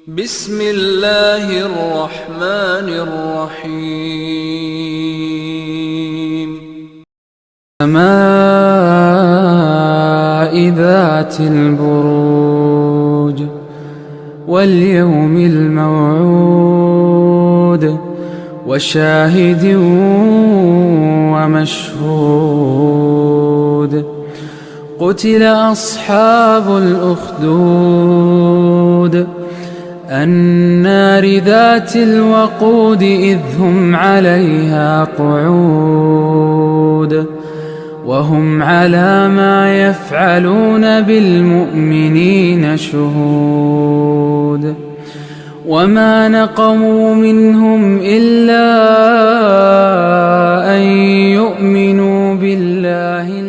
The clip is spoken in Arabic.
بسم الله الرحمن الرحيم. السماء ذات البروج واليوم الموعود وشاهد ومشهود قتل أصحاب الأخدود النار ذات الوقود إذ هم عليها قعود وهم على ما يفعلون بالمؤمنين شهود وما نقموا منهم إلا أن يؤمنوا بالله